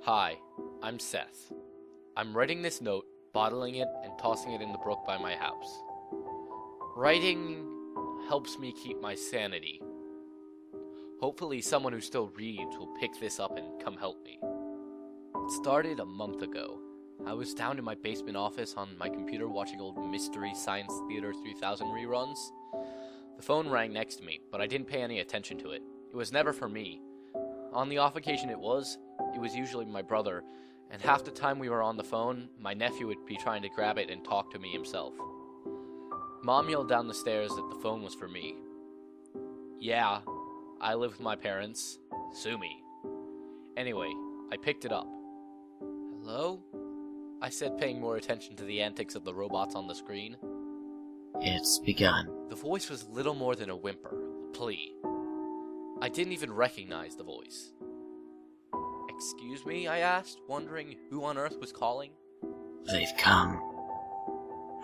Hi, I'm Seth. I'm writing this note, bottling it, and tossing it in the brook by my house. Writing helps me keep my sanity. Hopefully someone who still reads will pick this up and come help me. It started a month ago. I was down in my basement office on my computer watching old Mystery Science Theater 3000 reruns. The phone rang next to me, but I didn't pay any attention to it. It was never for me. On the off occasion it was usually my brother, and half the time we were on the phone, my nephew would be trying to grab it and talk to me himself. Mom yelled down the stairs that the phone was for me. Yeah, I live with my parents. Sue me. Anyway, I picked it up. Hello? I said, paying more attention to the antics of the robots on the screen. It's begun. The voice was little more than a whimper, a plea. I didn't even recognize the voice. Excuse me, I asked, wondering who on earth was calling. They've come.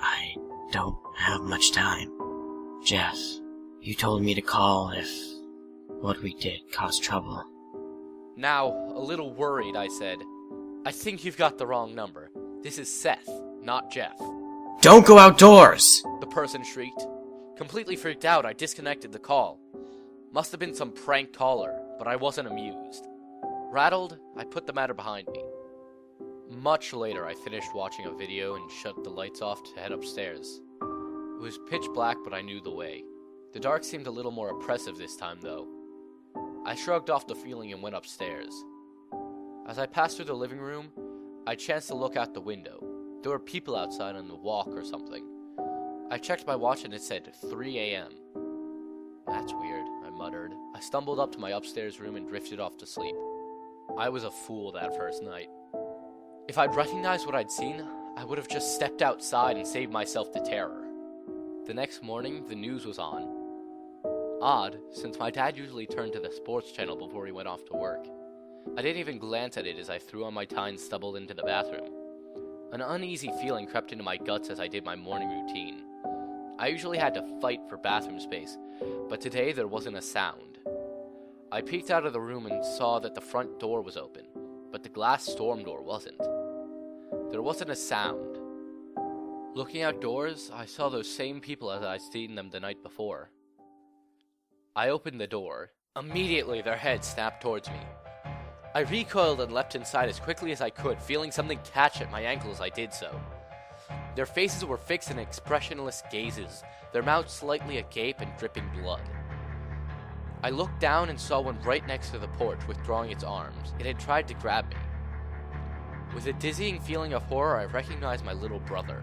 I don't have much time. Jeff, you told me to call if what we did caused trouble. Now, a little worried, I said, I think you've got the wrong number. This is Seth, not Jeff. Don't go outdoors! The person shrieked. Completely freaked out, I disconnected the call. Must have been some prank caller, but I wasn't amused. Rattled, I put the matter behind me. Much later, I finished watching a video and shut the lights off to head upstairs. It was pitch black, but I knew the way. The dark seemed a little more oppressive this time, though. I shrugged off the feeling and went upstairs. As I passed through the living room, I chanced to look out the window. There were people outside on the walk or something. I checked my watch and it said 3 a.m. That's weird, I muttered. I stumbled up to my upstairs room and drifted off to sleep. I was a fool that first night. If I'd recognized what I'd seen, I would have just stepped outside and saved myself the terror. The next morning, the news was on. Odd, since my dad usually turned to the sports channel before he went off to work. I didn't even glance at it as I threw on my tie and stumbled into the bathroom. An uneasy feeling crept into my guts as I did my morning routine. I usually had to fight for bathroom space, but today there wasn't a sound. I peeked out of the room and saw that the front door was open, but the glass storm door wasn't. There wasn't a sound. Looking outdoors, I saw those same people as I'd seen them the night before. I opened the door. Immediately their heads snapped towards me. I recoiled and leapt inside as quickly as I could, feeling something catch at my ankle as I did so. Their faces were fixed in expressionless gazes, their mouths slightly agape and dripping blood. I looked down and saw one right next to the porch withdrawing its arms. It had tried to grab me. With a dizzying feeling of horror, I recognized my little brother.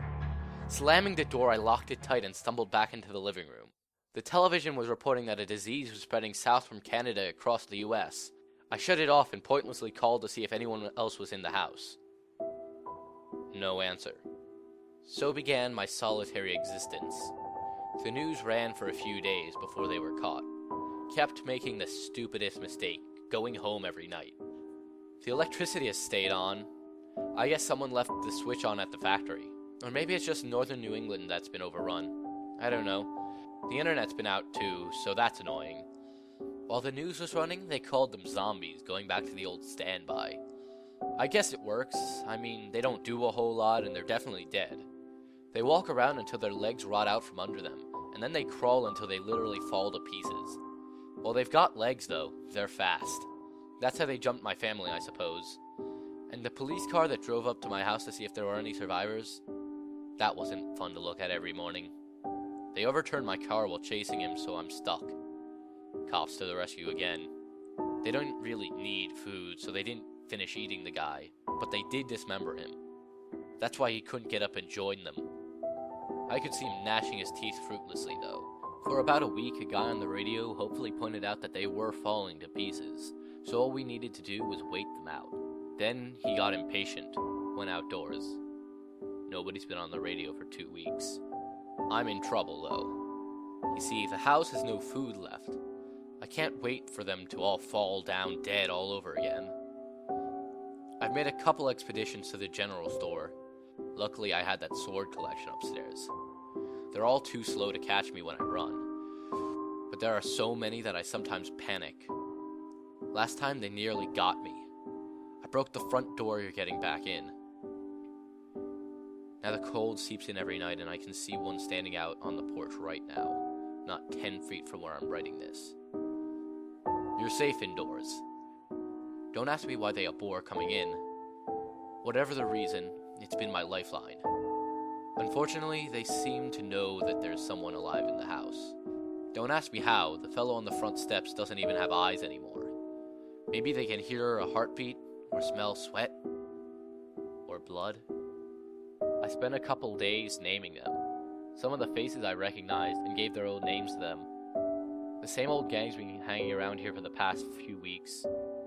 Slamming the door, I locked it tight and stumbled back into the living room. The television was reporting that a disease was spreading south from Canada across the US. I shut it off and pointlessly called to see if anyone else was in the house. No answer. So began my solitary existence. The news ran for a few days before they were caught. Kept making the stupidest mistake, going home every night. The electricity has stayed on. I guess someone left the switch on at the factory. Or maybe it's just northern New England that's been overrun. I don't know. The internet's been out too, so that's annoying. While the news was running, they called them zombies, going back to the old standby. I guess it works. I mean, they don't do a whole lot and they're definitely dead. They walk around until their legs rot out from under them, and then they crawl until they literally fall to pieces. Well, they've got legs though, they're fast. That's how they jumped my family, I suppose. And the police car that drove up to my house to see if there were any survivors, that wasn't fun to look at every morning. They overturned my car while chasing him, so I'm stuck. Cops to the rescue again. They don't really need food, so they didn't finish eating the guy, but they did dismember him. That's why he couldn't get up and join them. I could see him gnashing his teeth fruitlessly, though. For about a week, a guy on the radio hopefully pointed out that they were falling to pieces, so all we needed to do was wait them out. Then he got impatient, went outdoors. Nobody's been on the radio for 2 weeks. I'm in trouble, though. You see, the house has no food left. I can't wait for them to all fall down dead all over again. I've made a couple expeditions to the general store. Luckily, I had that sword collection upstairs. They're all too slow to catch me when I run. But there are so many that I sometimes panic. Last time, they nearly got me. I broke the front door, you're getting back in. Now the cold seeps in every night, and I can see one standing out on the porch right now, not 10 feet from where I'm writing this. You're safe indoors. Don't ask me why they abhor coming in. Whatever the reason, it's been my lifeline. Unfortunately, they seem to know that there's someone alive in the house. Don't ask me how, the fellow on the front steps doesn't even have eyes anymore. Maybe they can hear a heartbeat, or smell sweat, or blood. I spent a couple days naming them. Some of the faces I recognized and gave their old names to them. The same old gang's been hanging around here for the past few weeks,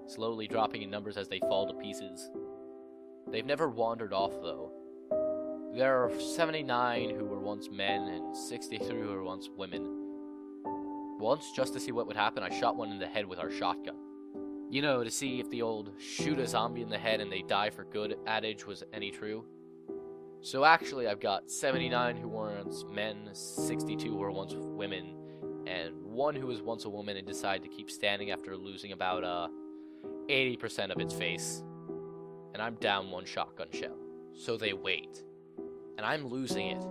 slowly dropping in numbers as they fall to pieces. They've never wandered off, though. There are 79 who were once men and 63 who were once women. Once, just to see what would happen, I shot one in the head with our shotgun. You know, to see if the old shoot a zombie in the head and they die for good adage was any true. So actually, I've got 79 who were once men, 62 who were once women, and one who was once a woman and decided to keep standing after losing about 80% of its face. And I'm down one shotgun shell. So they wait. And I'm losing it.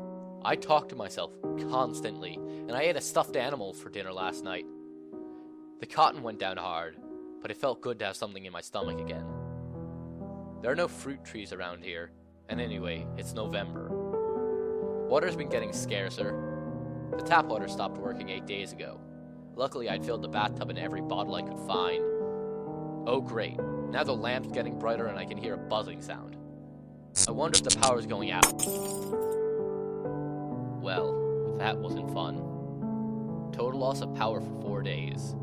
I talk to myself constantly, and I ate a stuffed animal for dinner last night. The cotton went down hard, but it felt good to have something in my stomach again. There are no fruit trees around here, and anyway, it's November. Water's been getting scarcer. The tap water stopped working 8 days ago. Luckily, I'd filled the bathtub in every bottle I could find. Oh great, now the lamp's getting brighter and I can hear a buzzing sound. I wonder if the power's going out. Well, that wasn't fun. Total loss of power for 4 days.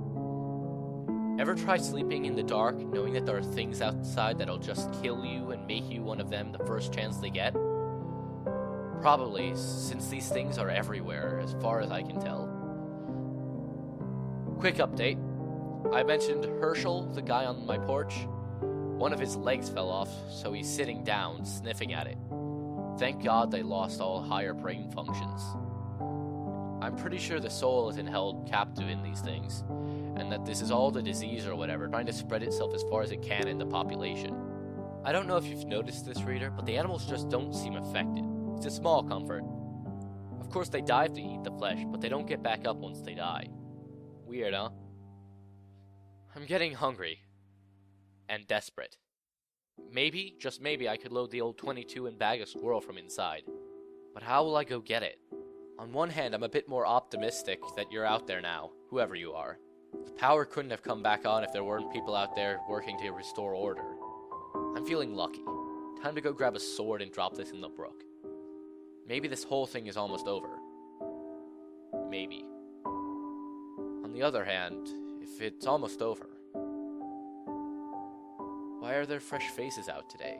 Ever try sleeping in the dark, knowing that there are things outside that'll just kill you and make you one of them the first chance they get? Probably, since these things are everywhere, as far as I can tell. Quick update. I mentioned Herschel, the guy on my porch. One of his legs fell off, so he's sitting down, sniffing at it. Thank God they lost all higher brain functions. I'm pretty sure the soul isn't held captive in these things, and that this is all the disease or whatever, trying to spread itself as far as it can in the population. I don't know if you've noticed this, reader, but the animals just don't seem affected. It's a small comfort. Of course, they dive to eat the flesh, but they don't get back up once they die. Weird, huh? I'm getting hungry. And desperate. Maybe, just maybe, I could load the old 22 and bag a squirrel from inside. But how will I go get it? On one hand, I'm a bit more optimistic that you're out there now, whoever you are. The power couldn't have come back on if there weren't people out there working to restore order. I'm feeling lucky. Time to go grab a sword and drop this in the brook. Maybe this whole thing is almost over. Maybe. On the other hand, if it's almost over, why are there fresh faces out today?